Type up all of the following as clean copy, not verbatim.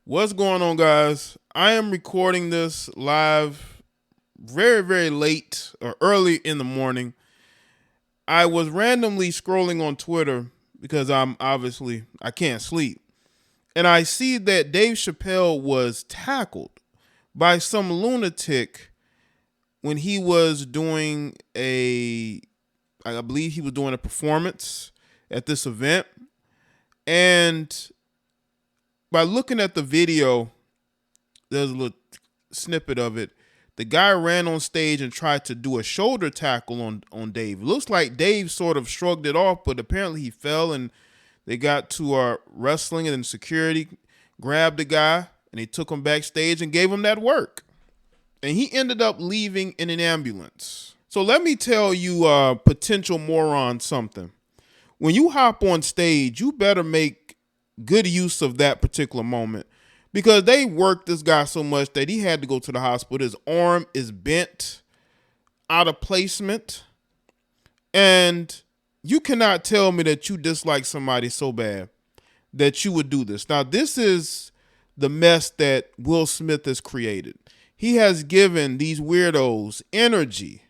What's going on, guys? I am recording this live very, very late or early in the morning. I was randomly scrolling on Twitter because I can't sleep. And I see that Dave Chappelle was tackled by some lunatic when he was doing I believe he was doing a performance at this event. And by looking at the video, there's a little snippet of it. The guy ran on stage and tried to do a shoulder tackle on Dave. It looks like Dave sort of shrugged it off, but apparently he fell and they got to wrestling, and then security grabbed the guy and they took him backstage and gave him that work. And he ended up leaving in an ambulance. So let me tell you, potential moron, something. When you hop on stage, you better make good use of that particular moment, because they worked this guy so much that he had to go to the hospital. His arm is bent, out of placement, and you cannot tell me that you dislike somebody so bad that you would do this. Now, this is the mess that Will Smith has created. He has given these weirdos energy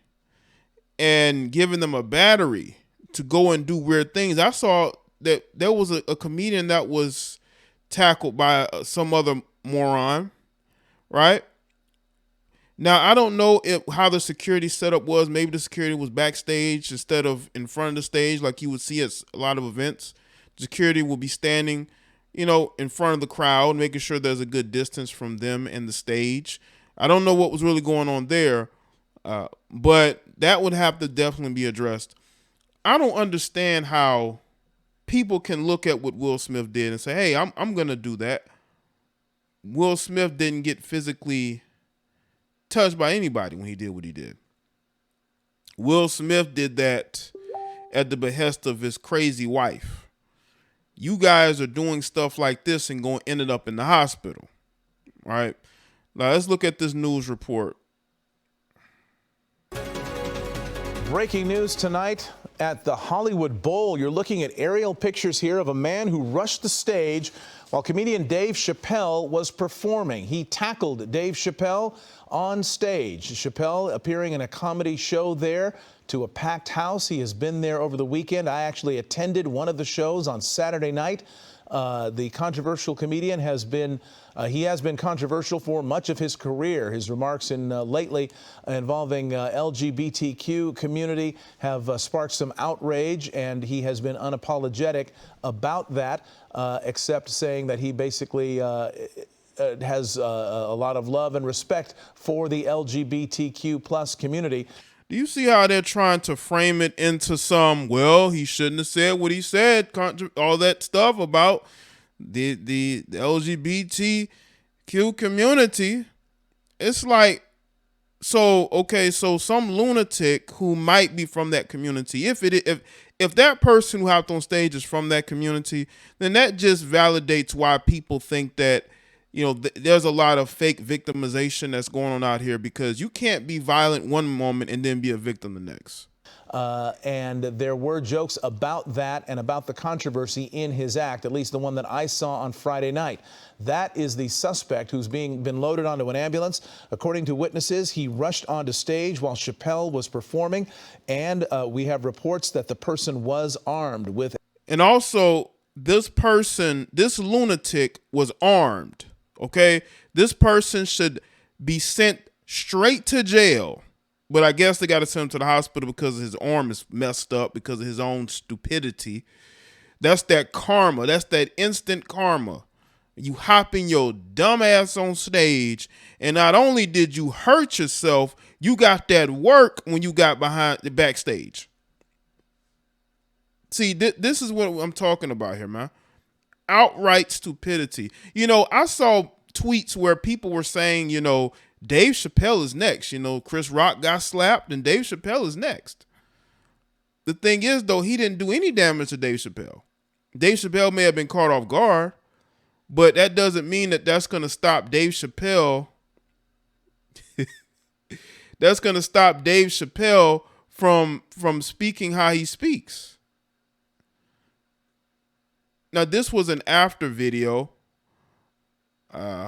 and given them a battery to go and do weird things. I saw that there was a comedian that was tackled by some other moron, right? Now, I don't know how the security setup was. Maybe the security was backstage instead of in front of the stage like you would see at a lot of events. Security will be standing, in front of the crowd, making sure there's a good distance from them and the stage. I don't know what was really going on there, but that would have to definitely be addressed. I don't understand how people can look at what Will Smith did and say, hey, I'm going to do that. Will Smith didn't get physically touched by anybody when he did what he did. Will Smith did that at the behest of his crazy wife. You guys are doing stuff like this and ended up in the hospital, right? Now let's look at this news report. Breaking news tonight at the Hollywood Bowl. You're looking at aerial pictures here of a man who rushed the stage while comedian Dave Chappelle was performing. He tackled Dave Chappelle on stage. Chappelle appearing in a comedy show there to a packed house. He has been there over the weekend. I actually attended one of the shows on Saturday night. The controversial comedian has been controversial for much of his career. His remarks lately involving LGBTQ community have sparked some outrage, and he has been unapologetic about that, except saying that he basically has a lot of love and respect for the LGBTQ plus community. Do you see how they're trying to frame it into well, he shouldn't have said what he said, all that stuff about the LGBTQ community? It's like, so some lunatic who might be from that community, if that person who hopped on stage is from that community, then that just validates why people think that there's a lot of fake victimization that's going on out here, because you can't be violent one moment and then be a victim the next. And there were jokes about that and about the controversy in his act, at least the one that I saw on Friday night. That is the suspect who's been loaded onto an ambulance. According to witnesses, he rushed onto stage while Chappelle was performing, and we have reports that the person was armed with. And also, this lunatic was armed. Okay, this person should be sent straight to jail, but I guess they got to send him to the hospital because his arm is messed up because of his own stupidity. That's that karma. That's that instant karma. You hopping your dumb ass on stage, and not only did you hurt yourself, you got that work when you got behind the backstage. See, this is what I'm talking about here, man. Outright stupidity. I saw tweets where people were saying, Dave Chappelle is next. Chris Rock got slapped and Dave Chappelle is next. The thing is, though, he didn't do any damage to Dave Chappelle. Dave Chappelle may have been caught off guard, but that doesn't mean that that's going to stop Dave Chappelle. That's going to stop Dave Chappelle from speaking how he speaks. Now, this was an after video.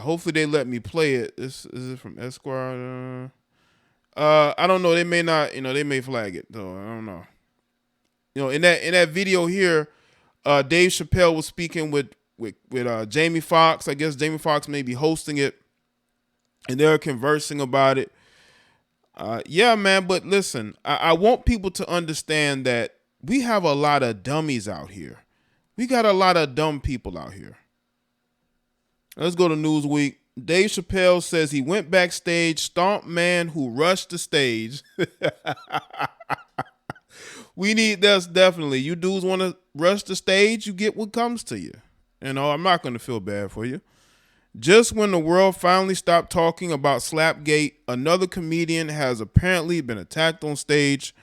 Hopefully they let me play it. This is it from Esquire. I don't know. They may not. They may flag it though. I don't know. In that video here, Dave Chappelle was speaking with Jamie Foxx. I guess Jamie Foxx may be hosting it, and they're conversing about it. Yeah, man. But listen, I want people to understand that we have a lot of dummies out here. We got a lot of dumb people out here. Let's go to Newsweek. Dave Chappelle says he went backstage, stomped man who rushed the stage. We need this, definitely. You dudes want to rush the stage, you get what comes to you. I'm not going to feel bad for you. Just when the world finally stopped talking about Slapgate, another comedian has apparently been attacked on stage.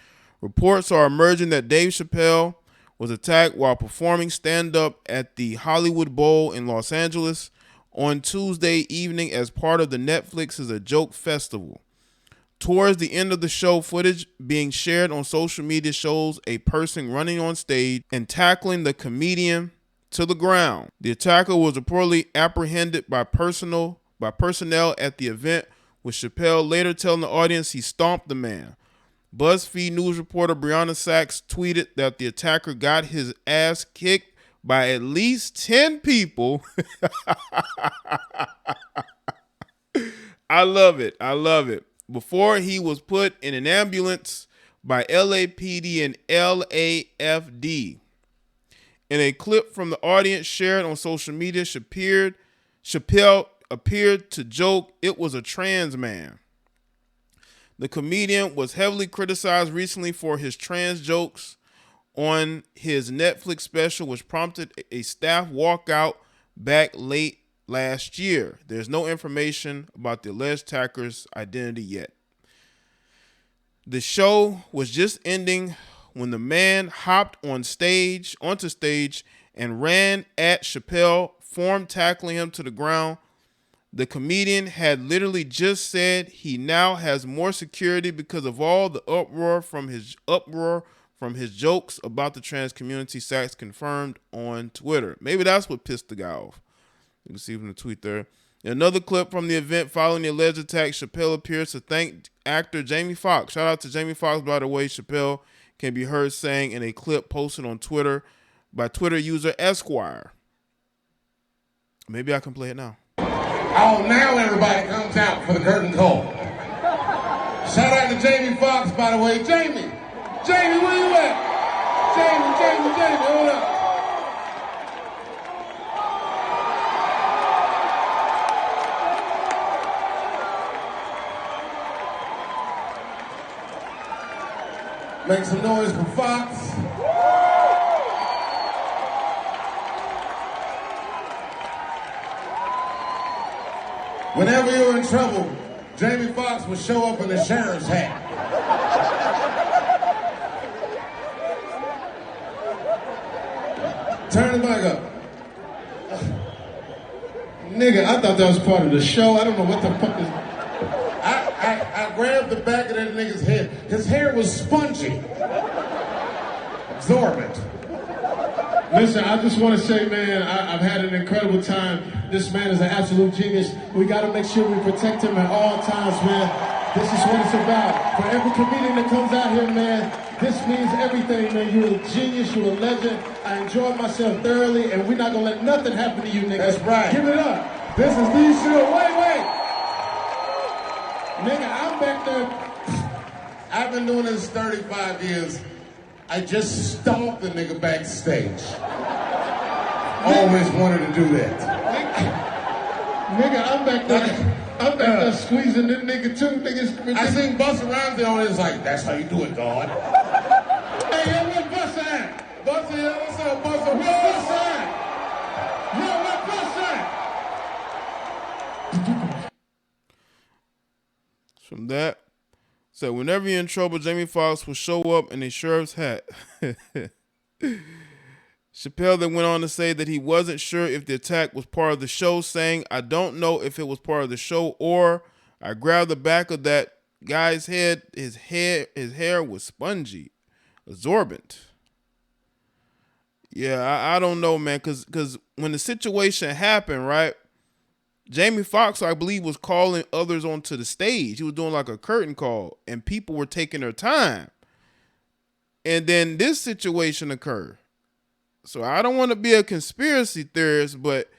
Reports are emerging that Dave Chappelle was attacked while performing stand-up at the Hollywood Bowl in Los Angeles on Tuesday evening as part of the Netflix's A Joke Festival. Towards the end of the show, footage being shared on social media shows a person running on stage and tackling the comedian to the ground. The attacker was reportedly apprehended by personnel at the event, with Chappelle later telling the audience he stomped the man. BuzzFeed News reporter Breonna Sachs tweeted that the attacker got his ass kicked by at least 10 people. I love it. Before he was put in an ambulance by LAPD and LAFD. In a clip from the audience shared on social media, Chappelle appeared to joke it was a trans man. The comedian was heavily criticized recently for his trans jokes on his Netflix special, which prompted a staff walkout back late last year. There's no information about the alleged attacker's identity yet. The show was just ending when the man hopped onto stage and ran at Chappelle, tackling him to the ground. The comedian had literally just said he now has more security because of all the uproar from his jokes about the trans community, Sachs confirmed on Twitter. Maybe that's what pissed the guy off. You can see from the tweet there. In another clip from the event following the alleged attack, Chappelle appears to thank actor Jamie Foxx. Shout out to Jamie Foxx, by the way. Chappelle can be heard saying in a clip posted on Twitter by Twitter user Esquire. Maybe I can play it now. Oh, now everybody comes out for the curtain call. Shout out to Jamie Foxx, by the way. Jamie, where you at? Jamie, hold up. Make some noise for Fox. Whenever you're in trouble, Jamie Foxx will show up in a sheriff's hat. Turn the mic up. Nigga, I thought that was part of the show. I don't know what the fuck is... I grabbed the back of that nigga's head. His hair was spongy. Absorbent. Listen, I just want to say, man, I've had an incredible time. This man is an absolute genius. We got to make sure we protect him at all times, man. This is what it's about. For every comedian that comes out here, man, this means everything, man. You're a genius. You're a legend. I enjoyed myself thoroughly, and we're not going to let nothing happen to you, nigga. That's right. Give it up. This is the show. Wait. Nigga, I'm back there. I've been doing this 35 years. I just stomped the nigga backstage. Always wanted to do that. Nigga, I'm back there squeezing this nigga too. Niggas, I seen Busta Rhymes there on it. It's like, that's how you do it, dog. Hey, yo, where Busta at? Busta, yo, what's up, Busta? Where Busta at? Yo, where Busta at? From that, so whenever you're in trouble, Jamie Foxx will show up in a sheriff's hat. Chappelle then went on to say that he wasn't sure if the attack was part of the show, saying, I don't know if it was part of the show or I grabbed the back of that guy's head. His hair was spongy, absorbent. Yeah, I don't know, man, because when the situation happened, right, Jamie Foxx, I believe, was calling others onto the stage. He was doing like a curtain call, and people were taking their time. And then this situation occurred. So I don't want to be a conspiracy theorist, but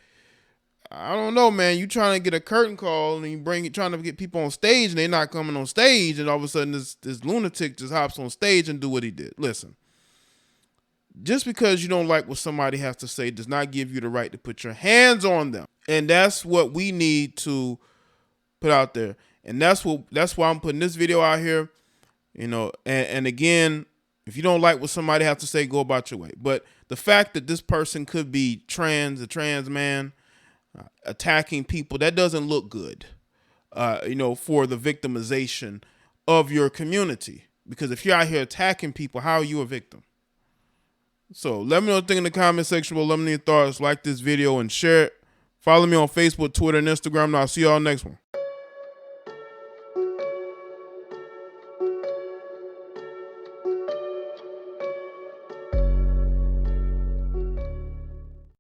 I don't know, man. You trying to get a curtain call and you trying to get people on stage, and they're not coming on stage, and all of a sudden this lunatic just hops on stage and do what he did. Listen, just because you don't like what somebody has to say does not give you the right to put your hands on them. And that's what we need to put out there. And that's why I'm putting this video out here. And again, if you don't like what somebody has to say, go about your way. But the fact that this person could be a trans man, attacking people, that doesn't look good, for the victimization of your community. Because if you're out here attacking people, how are you a victim? So let me know what you think in the comment section below. Let me know your thoughts. Like this video and share it. Follow me on Facebook, Twitter, and Instagram. And I'll see y'all next one.